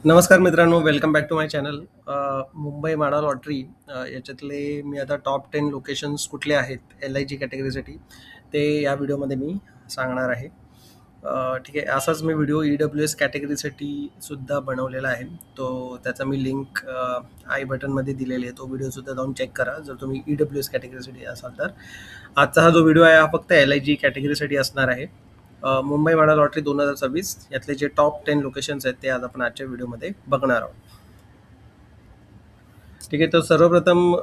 नमस्कार मित्रांनो, welcome back to my channel. Mumbai MHADA lottery याच्यातले मी आता टॉप 10 लोकेशन्स कुठले आहेत LIG कॅटेगरीसाठी ते या व्हिडिओमध्ये मी सांगणार आहे. ठीक आहे. असाच मी व्हिडिओ EWS कॅटेगरीसाठी सुद्धा बनवलेला आहे. त्याचा मी लिंक आय बटनमध्ये दिलेली आहे. तो व्हिडिओसुद्धा जाऊन चेक करा जर तुम्ही EWS कॅटेगरीसाठी असाल तर. आजचा हा जो व्हिडिओ आहे हा फक्त LIG कॅटेगरीसाठी असणार आहे. मुंबई माडा लॉटरी 2026 यातले जे टॉप 10 लोकेशन्स आहेत ते आज आपण आजच्या व्हिडिओमध्ये बघणार आहोत. ठीक आहे. तर सर्वप्रथम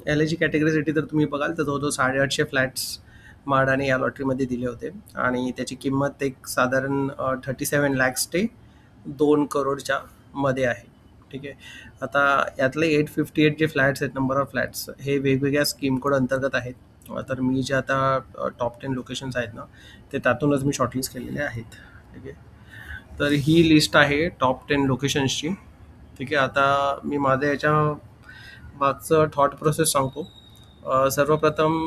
LIG कॅटेगरीसाठी जर तुम्ही बघाल तर जवळजवळ 850 फ्लॅट्स माडाने या लॉटरीमध्ये दिले होते आणि त्याची किंमत एक साधारण 37 लॅक्स ते 2 करोडच्या मध्ये आहे. ठीक आहे. आता यातले 858 जे फ्लॅट्स आहेत, नंबर ऑफ फ्लॅट्स हे वेगवेगळ्या स्कीम कोड अंतर्गत आहेत. तर मी जे आता टॉप 10 लोकेशन्स आहेत ना ते त्यातूनच मी शॉर्टलिस्ट केलेले आहेत. ठीक आहे. तर ही लिस्ट आहे टॉप 10 लोकेशन्सची. ठीक आहे. आता मी माझ्या याच्या मागचं थॉट प्रोसेस सांगतो. सर्वप्रथम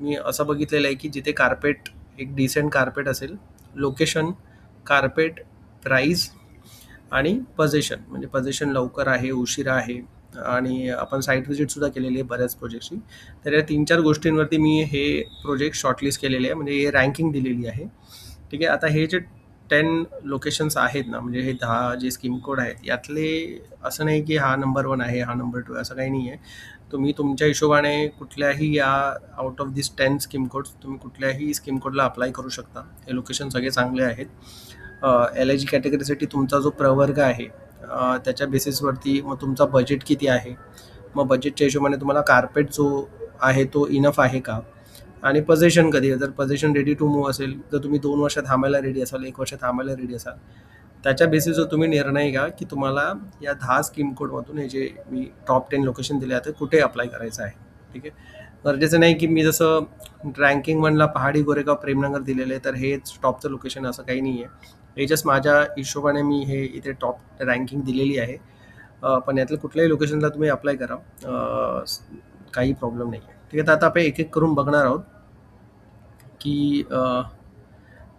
मी असं बघितलेलं आहे की जिथे कार्पेट एक डिसेंट कार्पेट असेल, लोकेशन, कार्पेट, प्राईस आणि पोझिशन, म्हणजे पोझिशन लवकर आहे, उशिरा आहे आणि आपण साईट व्हिजिटसुद्धा केलेली आहे बऱ्याच प्रोजेक्टची. तर या 3-4 गोष्टींवरती मी हे प्रोजेक्ट शॉर्टलिस्ट केलेले आहे, म्हणजे हे रँकिंग दिलेली आहे. ठीक आहे. आता हे जे 10 लोकेशन्स आहेत ना, म्हणजे हे 10 जे स्कीम कोड आहेत यातले असं नाही की हा नंबर 1 आहे, हा नंबर 2 असं काही नाही आहे. तुम्ही तुमच्या हिशोबाने कुठल्याही या out of this 10 scheme codes तुम्ही कुठल्याही स्कीम कोडला अप्लाय करू शकता. हे लोकेशन सगळे चांगले आहेत. LIG कॅटेगरीसाठी तुमचा जो प्रवर्ग आहे त्याच्या बेसिसवरती मग तुमचा बजेट किती आहे, मग बजेटच्या हिशोबाने तुम्हाला कार्पेट जो आहे तो इनफ आहे का, आणि पोझिशन कधी आहे. जर पोझिशन रेडी टू मूव्ह असेल, जर तुम्ही 2 वर्ष थांबायला रेडी असाल, 1 वर्ष थांबायला रेडी असाल, त्याच्या बेसिसवर तुम्ही निर्णय घ्या की तुम्हाला या 10 स्कीम कोडमधून हे जे मी टॉप 10 लोकेशन दिले आहेत कुठे अप्लाय करायचं आहे. ठीक आहे. गरजेचं नाही की मी जसं रँकिंग 1ला पहाडी, गोरेगाव, प्रेमनगर दिलेलं आहे तर हेच टॉपचं लोकेशन असं काही नाही आहे. हे जस्ट माझ्या हिशोबाने मी हे इथे टॉप रँकिंग दिलेली आहे. पण यातल्या कुठल्याही लोकेशनला तुम्ही अप्लाय करा, काही प्रॉब्लेम नाही आहे. ठीक आहे. तर आता आपण एक एक करून बघणार आहोत की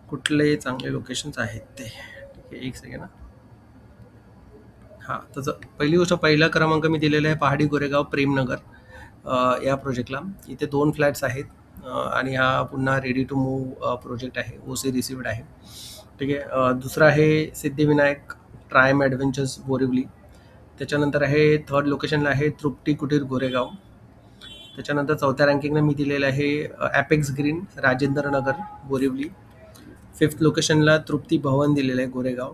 कुठले चांगले लोकेशन्स आहेत ते. ठीक आहे. एक सेकंड. हां, तर पहिली गोष्ट, पहिला क्रमांक मी दिलेला आहे पहाडी, गोरेगाव, प्रेमनगर या प्रोजेक्टला. इथे 2 फ्लॅट्स आहेत आणि हा पुन्हा रेडी टू मूव्ह प्रोजेक्ट आहे, OC रिसिव्ड आहे. ठीक आहे. दुसरा आहे सिद्धिविनायक ट्रायम ॲडव्हेंचर्स बोरिवली. त्याच्यानंतर आहे थर्ड लोकेशनला आहे तृप्ती कुटीर गोरेगाव. त्याच्यानंतर चौथ्या रँकिंगला मी दिलेलं आहे apex green Rajendra Nagar Borivali. 5th लोकेशनला तृप्ती भवन दिलेलं आहे गोरेगाव.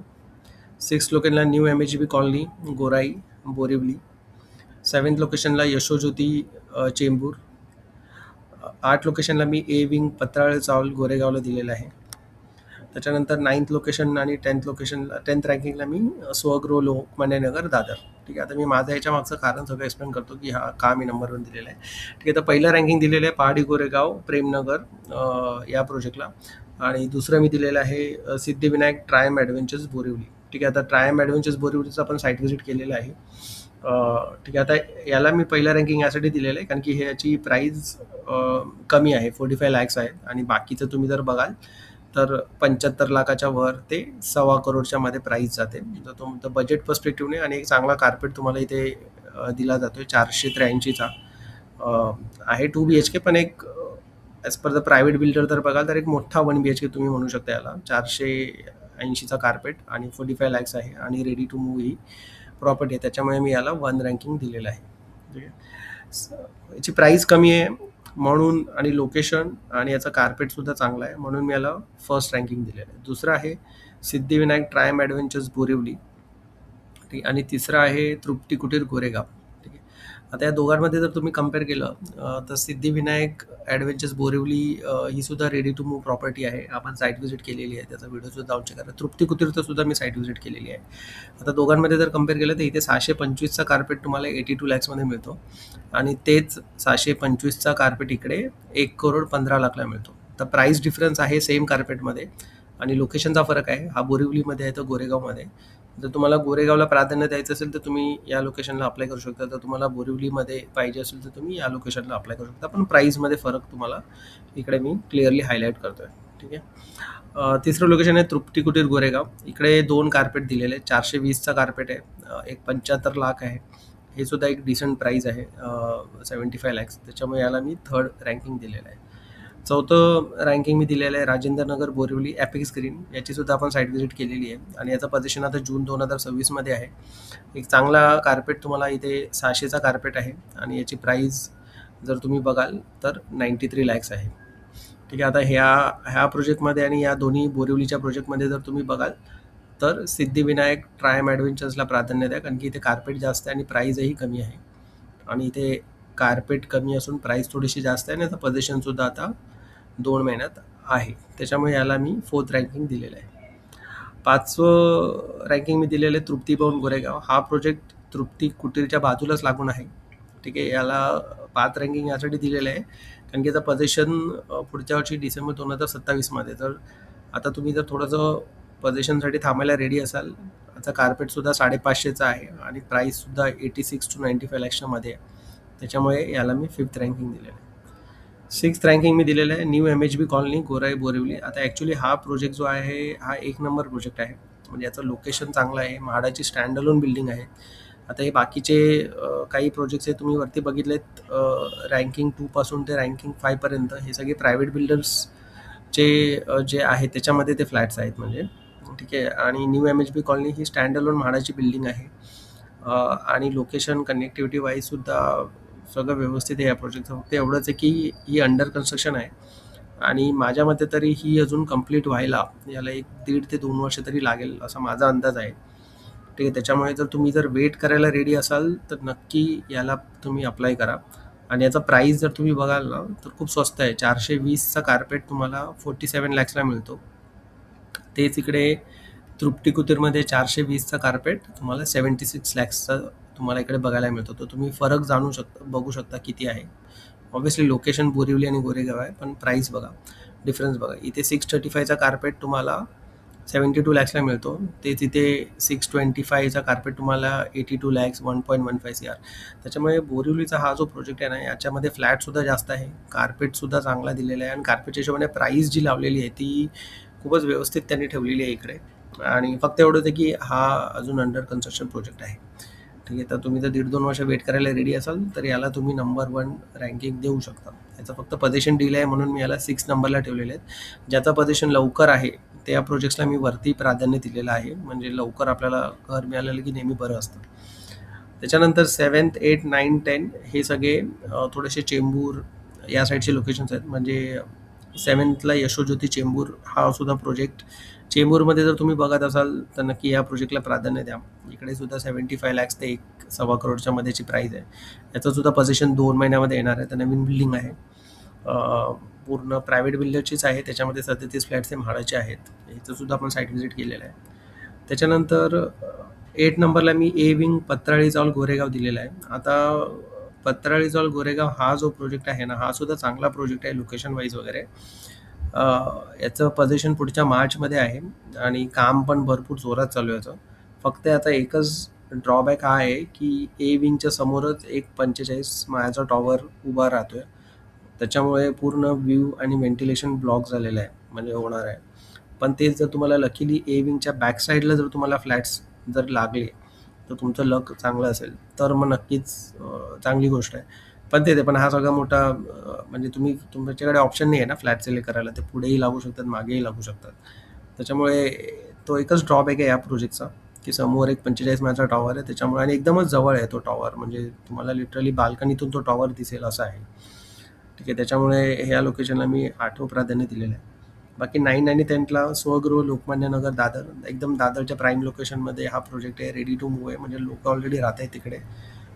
6th लोकेशनला न्यू MHB कॉलनी गोराई बोरिवली. 7th लोकेशनला यशोज्योती चेंबूर. 8 लोकेशनला मी विंग पत्राळ चावल गोरेगावला दिलेलं आहे. त्याच्यानंतर 9th लोकेशन आणि 10th रँकिंगला मी स्वगृह लोकमान्यनगर दादर. ठीक आहे. आता मी माझ्या ह्याच्या मागचं कारण सगळं एक्सप्लेन करतो की हा का मी नंबर 1 दिलेला आहे. ठीक आहे. तर पहिलं रँकिंग दिलेलं आहे पहाडी, गोरेगाव, प्रेमनगर या प्रोजेक्टला, आणि दुसरं मी दिलेलं आहे सिद्धिविनायक ट्रायम ॲडव्हेंचर्स बोरिवली. ठीक आहे. आता ट्रायम ॲडव्हेंचर्स बोरिवलीचं आपण साईट व्हिजिट केलेलं आहे. ठीक आहे. आता याला मी पहिला रँकिंग यासाठी दिलेलं आहे कारण की याची प्राईज कमी आहे, 45 लॅक्स आहे, आणि बाकीचं तुम्ही जर बघाल तर 75 लाखाच्या वर ते 1.25 करोडच्या मध्ये प्राईस जाते. तर तुमचं बजेट पर्स्पेक्टिव्हने आणि एक चांगला कार्पेट तुम्हाला इथे दिला जातोय 483चा आहे. 2 BHK, पण एक as per the private builder जर बघाल तर एक मोठा 1 BHK तुम्ही म्हणू शकता याला. 480चा कार्पेट आणि 45 लॅक्स आहे आणि रेडी टू मूव्ह ही प्रॉपर्टी आहे. त्याच्यामुळे मी याला 1 रँकिंग दिलेलं आहे. ठीक आहे. याची प्राईस कमी आहे म्हणून, आणि लोकेशन आणि याचं कार्पेटसुद्धा चांगलं आहे म्हणून मी याला फर्स्ट रँकिंग दिलेलं आहे. दुसरं आहे सिद्धिविनायक ट्रायम ॲडव्हेंचर्स बोरिवली. ठीक आहे. आणि तिसरं आहे तृप्ती कुटीर गोरेगाव. ठीक आहे. आता या दोघांमध्ये जर तुम्ही कम्पेअर केलं तर सिद्धिविनायक ॲडव्हेंचर्स बोरिवली ही सुद्धा रेडी टू मूव्ह प्रॉपर्टी आहे. आपण साईट व्हिजिट केलेली आहे, त्याचा व्हिडिओसुद्धा जाऊन चेक करा. तृप्ती कुटीरचं सुद्धा मी साईट व्हिजिट केलेली आहे. आता दोघांमध्ये जर कम्पेअर केलं तर इथे 625चा कार्पेट तुम्हाला 82 लॅक्समध्ये मिळतो आणि तेच 625चा कार्पेट इकडे 1,15,00,000ला मिळतो. तर प्राईस डिफरन्स आहे सेम कार्पेटमध्ये आणि लोकेशनचा फरक आहे. हा बोरिवलीमध्ये आहे तर गोरेगावमध्ये. जर तुम्हाला गोरेगावला प्राधान्य द्यायचं असेल तर तुम्ही या लोकेशनला अप्लाय करू शकता. जर तुम्हाला बोरिवलीमध्ये पाहिजे असेल तर तुम्ही या लोकेशनला अप्लाय करू शकता. पण प्राईसमध्ये फरक तुम्हाला इकडे मी क्लिअरली हायलाईट करतोय. ठीक आहे. तिसरं लोकेशन आहे तृप्ती कुटीर गोरेगाव. इकडे 2 कार्पेट दिलेले आहेत. 420चा कार्पेट आहे. एक 75 लाख आहे. हे सुद्धा एक डिसेंट प्राईस आहे. 75 लॅक्स. त्याच्यामुळे याला मी थर्ड रँकिंग दिलेलं आहे. चौथं रँकिंग मी दिलेलं आहे राजेंद्र नगर बोरिवली ॲपिक्स ग्रीन. याची सुद्धा आपण साईट व्हिजिट केलेली आहे आणि याचं पोझिशन आता जून 2026 मध्ये आहे. एक चांगला कार्पेट तुम्हाला इथे 600चा कार्पेट आहे आणि याची प्राईस जर तुम्ही बघाल तर 93 लॅक्स आहे. ठीक आहे. आता ह्या प्रोजेक्टमध्ये आणि या दोन्ही बोरिवलीच्या प्रोजेक्टमध्ये जर तुम्ही बघाल तर सिद्धिविनायक ट्रायम ॲडव्हेंचर्सला प्राधान्य द्या, कारण की इथे कार्पेट जास्त आहे आणि प्राईजही कमी आहे. आणि इथे कार्पेट कमी असून प्राईस थोडीशी जास्त आहे आणि याचं पोझिशनसुद्धा आता 2 महिन्यात आहे. त्याच्यामुळे याला मी 4th रँकिंग दिलेलं आहे. 5वं रँकिंग मी दिलेलं आहे तृप्ती भवन गोरेगाव. हा प्रोजेक्ट तृप्ती कुटीरच्या बाजूलाच लागून आहे. ठीक आहे. याला 5 रँकिंग यासाठी दिलेलं आहे कारण की याचं पोझिशन पुढच्या वर्षी डिसेंबर 2027 मध्ये. तर आता तुम्ही जर थोडंसं पोझिशनसाठी थांबायला रेडी असाल, याचा कार्पेटसुद्धा 550चा आहे आणि प्राईससुद्धा 86 to 95 लॅक्सच्या मध्ये आहे. त्याच्यामुळे याला मी 5th रँकिंग दिलेलं आहे. 6th रँकिंग मी दिलेलं आहे न्यू MHB कॉलनी गोराई बोरिवली. आता ॲक्च्युली हा प्रोजेक्ट जो आहे हा 1 नंबर प्रोजेक्ट आहे. म्हणजे याचं लोकेशन चांगलं आहे. म्हाडाची स्टँड अलोन बिल्डिंग आहे. आता हे बाकीचे काही प्रोजेक्ट्स हे तुम्ही वरती बघितलेत, रँकिंग 2 पासून ते रँकिंग 5 पर्यंत हे सगळे प्रायव्हेट बिल्डर्सचे जे आहे त्याच्यामध्ये ते फ्लॅट्स आहेत म्हणजे. ठीक आहे. आणि न्यू MHB कॉलनी ही स्टँड अलोन म्हाडाची बिल्डिंग आहे. आणि लोकेशन कनेक्टिव्हिटी वाईजसुद्धा सगळं व्यवस्थित आहे या प्रोजेक्टचं. फक्त एवढंच आहे की ही अंडर कन्स्ट्रक्शन आहे आणि माझ्या मते तरी ही अजून कंप्लीट व्हायला याला 1.5 ते 2 वर्ष तरी लागेल असा माझा अंदाज आहे. ठीक आहे. त्याच्यामुळे जर तुम्ही वेट करायला रेडी असाल तर नक्की याला तुम्ही अप्लाय करा. आणि याचा प्राईस जर तुम्ही बघाल ना तर खूप स्वस्त आहे. 420चा कार्पेट तुम्हाला 47 लॅक्सला मिळतो. तेच इकडे तृप्ती कुटीरमध्ये 420चा कार्पेट तुम्हाला 76 लॅक्सचा तुम्हाला इकडे बघायला मिळतो. तर तुम्ही फरक बघू शकता किती आहे. ऑब्व्हियसली लोकेशन बोरिवली आणि गोरेगाव आहे, पण प्राईस बघा, डिफरन्स बघा. इथे 635चा कार्पेट तुम्हाला 72 लॅक्सला मिळतो. तेच इथे 625चा कार्पेट तुम्हाला 82 लॅक्स 1.15 CR. त्याच्यामुळे बोरिवलीचा हा जो प्रोजेक्ट आहे ना याच्यामध्ये फ्लॅटसुद्धा जास्त आहे, कार्पेटसुद्धा चांगला दिलेला आहे आणि कार्पेटच्या हिशोबाने प्राईस जी लावलेली आहे ती खूपच व्यवस्थित त्यांनी ठेवलेली आहे इकडे. आणि फक्त एवढंच आहे की हा अजून अंडर कन्स्ट्रक्शन प्रोजेक्ट आहे. ठीक आहे. तर तुम्ही जर 1.5-2 वर्ष वेट करायला रेडी असाल तर याला तुम्ही नंबर 1 रँकिंग देऊ शकता. याचं फक्त पोझिशन डिले आहे म्हणून मी याला 6 नंबरला ठेवलेले आहेत. ज्याचा पोझिशन लवकर आहे त्या प्रोजेक्ट्सला मी वरती प्राधान्य दिलेलं आहे, म्हणजे लवकर आपल्याला घर मिळालेलं की नेहमी बरं असतं. त्याच्यानंतर 7th, 8th, 9th, 10th हे सगळे थोडेसे चेंबूर या साईडचे लोकेशन्स आहेत. म्हणजे 7thला यशोज्योती चेंबूर हा सुद्धा प्रोजेक्ट चेंबूरमध्ये जर तुम्ही बघत असाल तर नक्की या प्रोजेक्टला प्राधान्य द्या. इकडे सुद्धा 75 लॅक्स ते 1.25 करोडच्या मध्येची प्राईस आहे. याचं सुद्धा पोझिशन 2 महिन्यामध्ये येणार आहे. तर नवीन बिल्डिंग आहे, पूर्ण प्रायव्हेट बिल्डरचीच आहे. त्याच्यामध्ये 37 फ्लॅट्स हे म्हाडाचे आहेत. ह्याचं सुद्धा आपण साईट व्हिजिट केलेलं आहे. त्याच्यानंतर 8 नंबरला मी ए विंग पत्राळी चावल गोरेगाव दिलेला आहे. आता पत्राळी चावल गोरेगाव हा जो प्रोजेक्ट आहे ना हा सुद्धा चांगला प्रोजेक्ट आहे लोकेशन वाईज वगैरे. याचं पोझिशन पुढच्या मार्चमध्ये आहे आणि काम पण भरपूर जोरात चालू आहे याचं. फक्त आता एकच ड्रॉबॅक हा आहे की ए विंगच्या समोरच एक 45 माळ्याचा टॉवर उभा राहतोय. त्याच्यामुळे पूर्ण व्ह्यू आणि व्हेंटिलेशन ब्लॉक झालेलं आहे, म्हणजे होणार आहे. पण तेच जर तुम्हाला लकीली ए विंगच्या बॅक साईडला जर तुम्हाला फ्लॅट्स जर लागले तर तुमचं लक चांगलं असेल तर मग नक्कीच चांगली गोष्ट आहे. पण हा सगळा मोठा म्हणजे तुमच्याकडे ऑप्शन नाही आहे ना फ्लॅट सिलेक्ट करायला. ते पुढेही लागू शकतात, मागेही लागू शकतात. त्याच्यामुळे तो एकच ड्रॉबॅक आहे या प्रोजेक्टचा की समोर एक 45 माळ्याचा टॉवर आहे त्याच्यामुळे, आणि एकदमच जवळ आहे तो टॉवर, म्हणजे तुम्हाला लिटरली बाल्कनीतून तो टॉवर दिसेल असा आहे. ठीक आहे. त्याच्यामुळे ह्या लोकेशनला मी 8वं प्राधान्य दिलेलं आहे. बाकी 9 आणि 10ला स्वगृह लोकमान्य नगर दादर, एकदम दादरच्या प्राईम लोकेशनमध्ये हा प्रोजेक्ट आहे. रेडी टू मूव्ह आहे, म्हणजे लोक ऑलरेडी राहत आहेत तिकडे.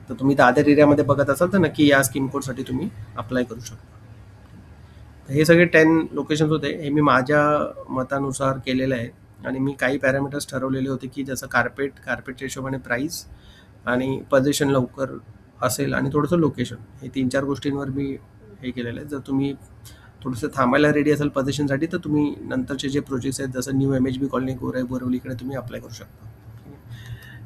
तर तुम्ही दादर एरियामध्ये बघत असाल तर नक्की या स्कीम कोडसाठी तुम्ही अप्लाय करू शकता. तर हे सगळे 10 लोकेशन्स होते. हे मी माझ्या मतानुसार केलेलं आहे आणि मी काही पॅरामीटर्स ठरवलेले होते की जसं कार्पेटच्या हिशोबाने प्राईस आणि पोझिशन लवकर असेल आणि थोडंसं लोकेशन, हे 3-4 गोष्टींवर मी हे केलेलं आहे. जर तुम्ही थोडंसं थांबायला रेडी असाल पोझिशनसाठी तर तुम्ही नंतरचे जे प्रोजेक्ट्स आहेत जसं न्यू MHB कॉलनी गोराई बोरिवलीकडे तुम्ही अप्लाय करू शकता.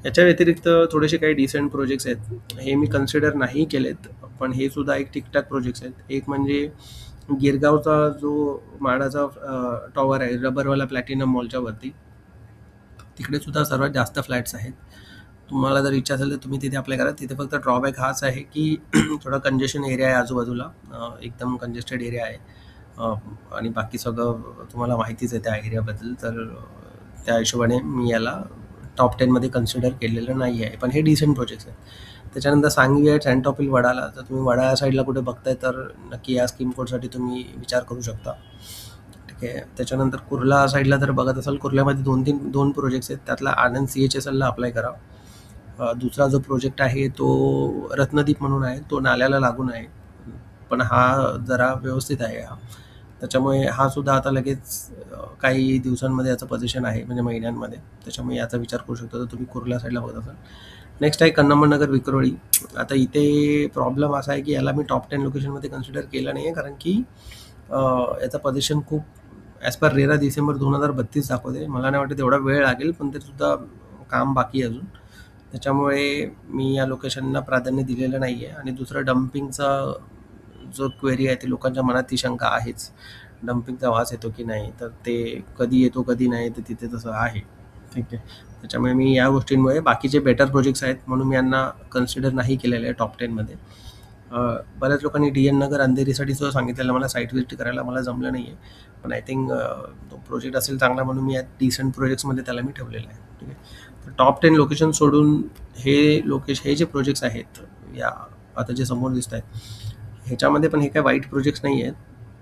याच्या व्यतिरिक्त थोडेसे काही डिसेंट प्रोजेक्ट्स आहेत, हे मी कन्सिडर नाही केलेत पण हे सुद्धा एक ठीकठाक प्रोजेक्ट्स आहेत. एक म्हणजे गिरगावचा जो म्हाडाचा टॉवर आहे रबरवाला प्लॅटिनम मॉलच्या वरती, तिकडे सुद्धा सर्वात जास्त फ्लॅट्स आहेत. तुम्हाला जर इच्छा असेल तर तुम्ही तिथे अप्लाय करा. तिथे फक्त ड्रॉबॅक हाच आहे की थोडा कंजेशन एरिया आहे आजूबाजूला, एकदम कंजेस्टेड एरिया आहे. आणि बाकी सगळं तुम्हाला माहितीच आहे त्या एरियाबद्दल, तर त्या हिशोबाने मी याला टॉप 10मध्ये कन्सिडर केलेलं नाही आहे. पण हे डिसेंट प्रोजेक्ट्स आहेत. त्याच्यानंतर सांगवी आहे, सँटॉपिल वडाला. तर तुम्ही वडाळा साईडला कुठे बघताय तर नक्की या स्कीम कोडसाठी तुम्ही विचार करू शकता. ठीक आहे. त्याच्यानंतर कुर्ला साईडला जर बघत असाल, कुर्ल्यामध्ये 2 प्रोजेक्ट्स आहेत. त्यातला आनंद CHSLला अप्लाय करा. दुसरा जो प्रोजेक्ट आहे तो रत्नदीप म्हणून आहे, तो नाल्याला लागून आहे, पण हा जरा व्यवस्थित आहे हा. त्याच्यामुळे हा सुद्धा आता लगेच काही दिवसांमध्ये याचं पोझिशन आहे, म्हणजे महिन्यांमध्ये. त्याच्यामुळे याचा विचार करू शकता जर तुम्ही कुर्ला साईडला बघत असाल. नेक्स्ट आहे कन्नमनगर विक्रोळी. आता इथे प्रॉब्लेम असा आहे की याला मी टॉप 10 लोकेशनमध्ये कन्सिडर केलं नाही आहे, कारण की याचं पोझिशन खूप ॲज पर रेरा डिसेंबर 2032 दाखवते. मला नाही वाटत एवढा वेळ लागेल, पण तरीसुद्धा काम बाकी आहे अजून. त्याच्यामुळे मी या लोकेशनला प्राधान्य दिलेलं नाही आहे. आणि दुसरं डम्पिंगचा जो क्वेरी आहे, ती लोकांच्या मनात ती शंका आहेच. डम्पिंगचा वास येतो की नाही, तर ते कधी येतो कधी नाही, तर तिथे तसं आहे. ठीक आहे. त्याच्यामुळे मी या गोष्टींमुळे बाकीचे बेटर प्रोजेक्ट्स आहेत म्हणून मी यांना कन्सिडर नाही केलेले आहे टॉप 10मध्ये. बऱ्याच लोकांनी DN नगर अंधेरीसाठी सुद्धा सांगितलेलं मला साईट व्हिजिट करायला, मला जमलं नाही आहे. पण आय थिंक तो प्रोजेक्ट असेल चांगला म्हणून मी या डिसेंट प्रोजेक्ट्समध्ये त्याला मी ठेवलेलं आहे. ठीक आहे. तर टॉप 10 लोकेशन सोडून हे जे प्रोजेक्ट्स आहेत, या आता जे समोर दिसत आहेत, ह्याच्यामध्ये पण हे काय वाईट प्रोजेक्ट्स नाही आहेत,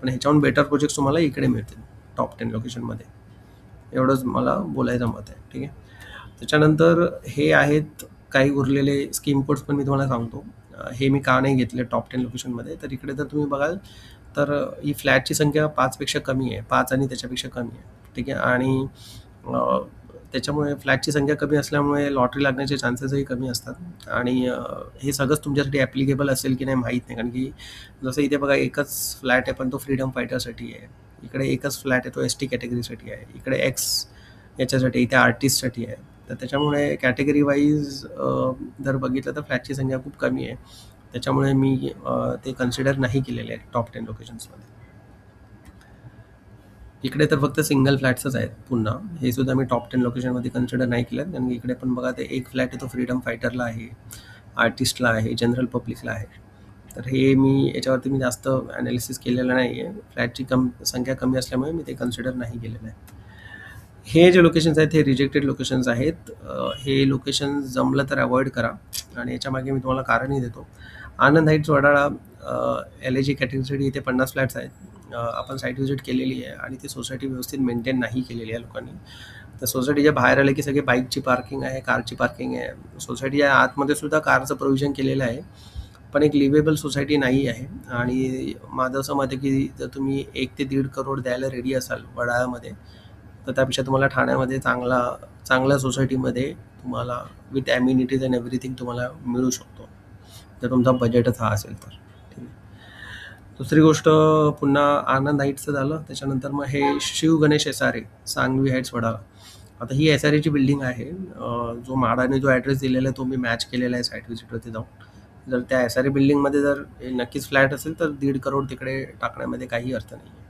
पण ह्याच्याहून बेटर प्रोजेक्ट्स तुम्हाला इकडे मिळतील टॉप 10 लोकेशनमध्ये. एवढंच मला बोलायचं मत आहे. ठीक आहे. त्याच्यानंतर हे आहेत काही उरलेले स्कीम कोड्स, पण मी तुम्हाला सांगतो हे मी का नाही घेतले टॉप 10 लोकेशनमध्ये. तर इकडे जर तुम्ही बघाल तर ही फ्लॅटची संख्या 5पेक्षा कमी आहे, 5 आणि त्याच्यापेक्षा कमी आहे. ठीक आहे. आणि त्याच्यामुळे फ्लॅटची संख्या कमी असल्यामुळे लॉटरी लागण्याचे चान्सेसही कमी असतात. आणि हे सगळंच तुमच्यासाठी ॲप्लिकेबल असेल की नाही माहीत नाही, कारण की जसं इथे बघा एकच फ्लॅट आहे, पण तो फ्रीडम फायटरसाठी आहे. इकडे एकच फ्लॅट आहे, तो ST कॅटेगरीसाठी आहे. इकडे X याच्यासाठी, इथे आर्टिस्टसाठी आहे. तर त्याच्यामुळे कॅटेगरी वाईज जर बघितलं तर फ्लॅटची संख्या खूप कमी आहे. त्याच्यामुळे मी ते कन्सिडर नाही केलेले आहे टॉप 10 लोकेशन्समध्ये. इकडे तर फक्त सिंगल फ्लॅट्सच आहेत पुन्हा. हे सुद्धा मी टॉप 10 लोकेशनमध्ये कन्सिडर नाही केलं, कारण की इकडे पण बघा ते एक फ्लॅट आहे, तो फ्रीडम फायटरला आहे, आर्टिस्टला आहे, जनरल पब्लिकला आहे. तर हे याच्यावरती मी जास्त ॲनालिसिस केलेलं नाही आहे. फ्लॅटची संख्या कमी असल्यामुळे मी ते कन्सिडर नाही केलेलं आहे. हे जे लोकेशन्स आहेत हे रिजेक्टेड लोकेशन्स आहेत. हे लोकेशन जमलं तर अवॉइड करा, आणि याच्यामागे मी तुम्हाला कारणही देतो. आनंद हाईट्स वडाळा LIG कॅटेगरीसाठी इथे 50 फ्लॅट्स आहेत. आपण साईट व्हिजिट केलेली आहे आणि ती सोसायटी व्यवस्थित मेंटेन नाही केलेली आहे लोकांनी. तर सोसायटीच्या बाहेर आले की सगळे बाईकची पार्किंग आहे, कारची पार्किंग आहे. सोसायटीच्या आतमध्ये सुद्धा कारचं प्रोव्हिजन केलेलं आहे, पण एक लिव्हेबल सोसायटी नाही आहे. आणि माझं असं मत आहे की जर तुम्ही 1 ते 1.5 करोड द्यायला रेडी असाल वडाळ्यामध्ये, तर त्यापेक्षा तुम्हाला ठाण्यामध्ये चांगल्या सोसायटीमध्ये तुम्हाला विथ ॲम्युनिटीज अँड एव्हरीथिंग तुम्हाला मिळू शकतो, जर तुमचा बजेटच हा असेल तर. ठीक आहे. दुसरी गोष्ट पुन्हा आनंद हाईट्सचं झालं. त्याच्यानंतर मग हे शिव गणेश SRA सांगवी हाईट्स वडाळा. आता ही SRAची बिल्डिंग आहे. जो म्हाडाने जो ॲड्रेस दिलेला आहे तो मी मॅच केलेला आहे साईट व्हिजिटवरती जाऊन. जर त्या SRA बिल्डिंगमध्ये जर नक्कीच फ्लॅट असेल तर 1.5 करोड तिकडे टाकण्यामध्ये काही अर्थ नाही आहे.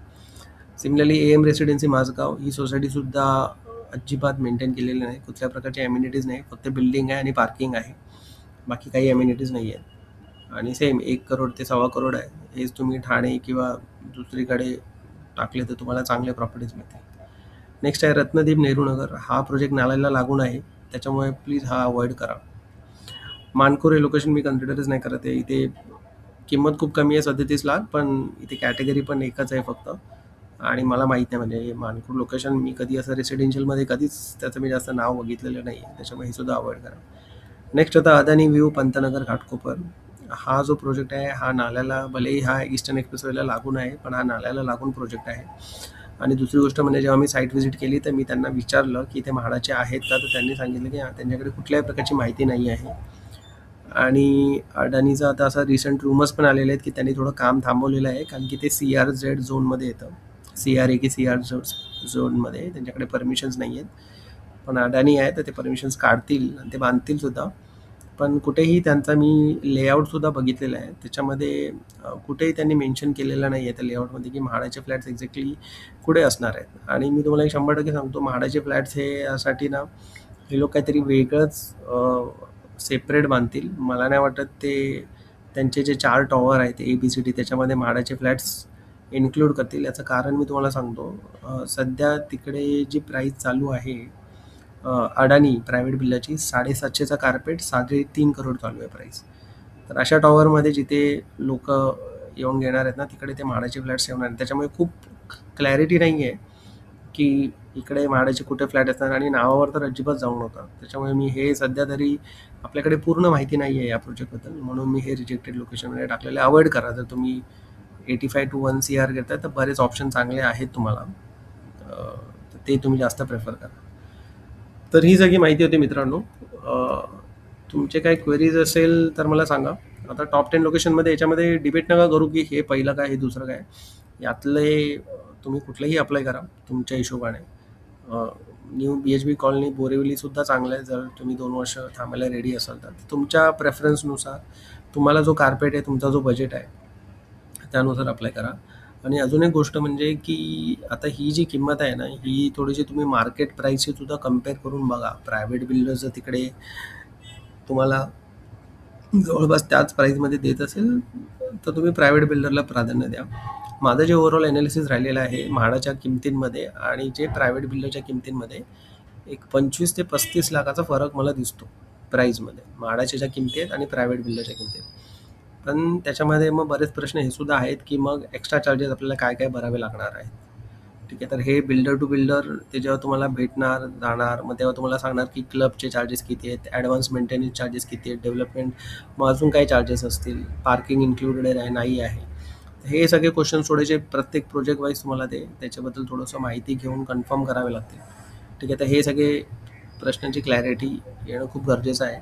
सिमिलरली AM रेसिडेन्सी माझगाव, ही सोसायटीसुद्धा अजिबात मेंटेन केलेली नाही. कुठल्या प्रकारची ॲम्युनिटीज नाही, फक्त बिल्डिंग आहे आणि पार्किंग आहे, बाकी काही ॲम्युनिटीज नाही आहेत. आणि सेम 1 करोड ते 1.25 करोड आहे. हेच तुम्ही ठाणे किंवा दुसरीकडे टाकले तर तुम्हाला चांगले प्रॉपर्टीज मिळतील. नेक्स्ट आहे रत्नदीप नेहरूनगर. हा प्रोजेक्ट नाल्याला लागून आहे, त्याच्यामुळे प्लीज हा अवॉइड करा. मानखुर हे लोकेशन मी कन्सिडरच नाही करत आहे. इथे किंमत खूप कमी आहे, 37 लाख, पण इथे कॅटेगरी पण एकच आहे फक्त. आणि मला माहीत नाही, म्हणजे मानखुर लोकेशन मी कधी असं रेसिडेन्शियलमध्ये कधीच त्याचं मी जास्त नाव बघितलेलं नाही आहे, त्याच्यामुळे हे सुद्धा अवॉइड करा. नेक्स्ट होता अदानी व्ह्यू पंतनगर घाटकोपर. हा जो प्रोजेक्ट आहे हा नाल्याला, भलेही हा ईस्टर्न एक्सप्रेसवेला लागून आहे, पण हा नाल्याला लागून प्रोजेक्ट आहे. आणि दुसरी गोष्ट म्हणजे जेव्हा मी साईट व्हिजिट केली तर मी त्यांना विचारलं की ते म्हाडाचे आहेत का, तर त्यांनी सांगितलं की त्यांच्याकडे कुठल्याही प्रकारची माहिती नाही आहे. आणि अडानीचा आता असा रिसेंट रूमर्स पण आलेले आहेत की त्यांनी थोडं काम थांबवलेलं आहे, कारण की ते CRZ झोनमध्ये येतं, CRA की CR झोनमध्ये त्यांच्याकडे परमिशन्स नाही आहेत. पण अडानी आहे तर ते परमिशन्स काढतील आणि ते बांधतील सुद्धा. पण कुठेही त्यांचा मी लेआउटसुद्धा बघितलेला आहे. त्याच्यामध्ये कुठेही त्यांनी मेन्शन केलेलं नाही आहे त्या लेआउटमध्ये की म्हाडाचे फ्लॅट्स एक्झॅक्टली कुठे असणार आहेत. आणि मी तुम्हाला एक 100% सांगतो, म्हाडाचे फ्लॅट्स हे यासाठी ना, हे लोक काहीतरी वेगळंच सेपरेट बांधतील. मला नाही वाटत ते त्यांचे जे 4 टॉवर आहेत ABCD त्याच्यामध्ये म्हाडाचे फ्लॅट्स इन्क्लूड करतील. याचं कारण मी तुम्हाला सांगतो. सध्या तिकडे जी प्राईस चालू आहे अडानी प्रायव्हेट बिल्डरची 750चा कार्पेट 3.5 करोड चालू आहे प्राईस. तर अशा टॉवरमध्ये जिथे लोक येऊन घेणार आहेत ना, तिकडे ते म्हाडाचे फ्लॅट्स येणार आहेत. त्याच्यामुळे खूप क्लॅरिटी नाही आहे की इकडे म्हाडाचे कुठे फ्लॅट असतात, आणि नावावर तर अजिबात जाऊ नका. त्याच्यामुळे मी हे सध्या तरी आपल्याकडे पूर्ण माहिती नाही आहे या प्रोजेक्टबद्दल, म्हणून मी हे रिजेक्टेड लोकेशनमध्ये टाकलेले. अवॉइड करा. जर तुम्ही 85 to 1 CR घेताय तर बरेच ऑप्शन चांगले आहेत तुम्हाला, तर ते तुम्ही जास्त प्रेफर करा. तर ही सगळी माहिती होती मित्रांनो. तुमचे काही क्वेरीज असेल तर मला सांगा. आता टॉप 10 लोकेशनमध्ये याच्यामध्ये डिबेट नका करू की हे पहिलं काय, हे दुसरं काय. यातले तुम्ही कुठलंही अप्लाय करा तुमच्या हिशोबाने. न्यू BHB कॉलनी बोरिवलीसुद्धा चांगलं आहे. जर तुम्ही 2 वर्ष थांबायला रेडी असाल तर तुमच्या प्रेफरन्सनुसार तुम्हाला जो कार्पेट आहे, तुमचा जो बजेट आहे, त्यानुसार अप्लाय करा. आणि अजून एक गोष्ट म्हणजे की आता ही जी किंमत आहे ना, ही थोडीशी तुम्ही मार्केट प्राईसशी सुद्धा कम्पेअर करून बघा. प्रायव्हेट बिल्डर्स तिकडे तुम्हाला जवळपास त्याच प्राईसमध्ये देत असेल तर तुम्ही प्रायव्हेट बिल्डरला प्राधान्य द्या. माझं जे ओव्हरऑल ॲनालिसिस राहिलेलं आहे म्हाडाच्या किमतींमध्ये आणि जे प्रायव्हेट बिल्डरच्या किमतींमध्ये, एक 25 ते 35 लाखाचा फरक मला दिसतो प्राईजमध्ये. म्हाडाच्या ज्या किमती आहेत आणि प्रायव्हेट बिल्डरच्या किमती आहेत. पण त्याच्यामध्ये मग बरेच प्रश्न हे सुद्धा आहेत की मग एक्स्ट्रा चार्जेस आपल्याला काय काय भरावे लागणार आहेत. ठीक आहे. तर हे बिल्डर टू बिल्डर ते जेव्हा तुम्हाला भेटणार जाणार, मग तेव्हा तुम्हाला सांगणार की क्लबचे चार्जेस किती आहेत, ॲडव्हान्स मेंटेनन्स चार्जेस किती आहेत, डेव्हलपमेंट, मग अजून काय चार्जेस असतील, पार्किंग इन्क्लुडेड आहे नाही आहे. हे सगळे क्वेश्चन थोडेसे प्रत्येक प्रोजेक्ट वाईज तुम्हाला त्याच्याबद्दल थोडंसं माहिती घेऊन कन्फर्म करावे लागतील. ठीक आहे. तर हे सगळे प्रश्नांची क्लॅरिटी येणं खूप गरजेचं आहे.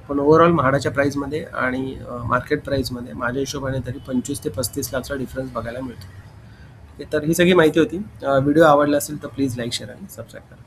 पण ओव्हरऑल म्हाडाच्या प्राईसमध्ये आणि मार्केट प्राईसमध्ये माझ्या हिशोबाने तरी 25 ते 35 लाखचा डिफरन्स बघायला मिळतो. तर ही सगळी माहिती होती. व्हिडिओ आवडला असेल तर प्लीज लाईक, शेअर आणि सबस्क्राईब करा.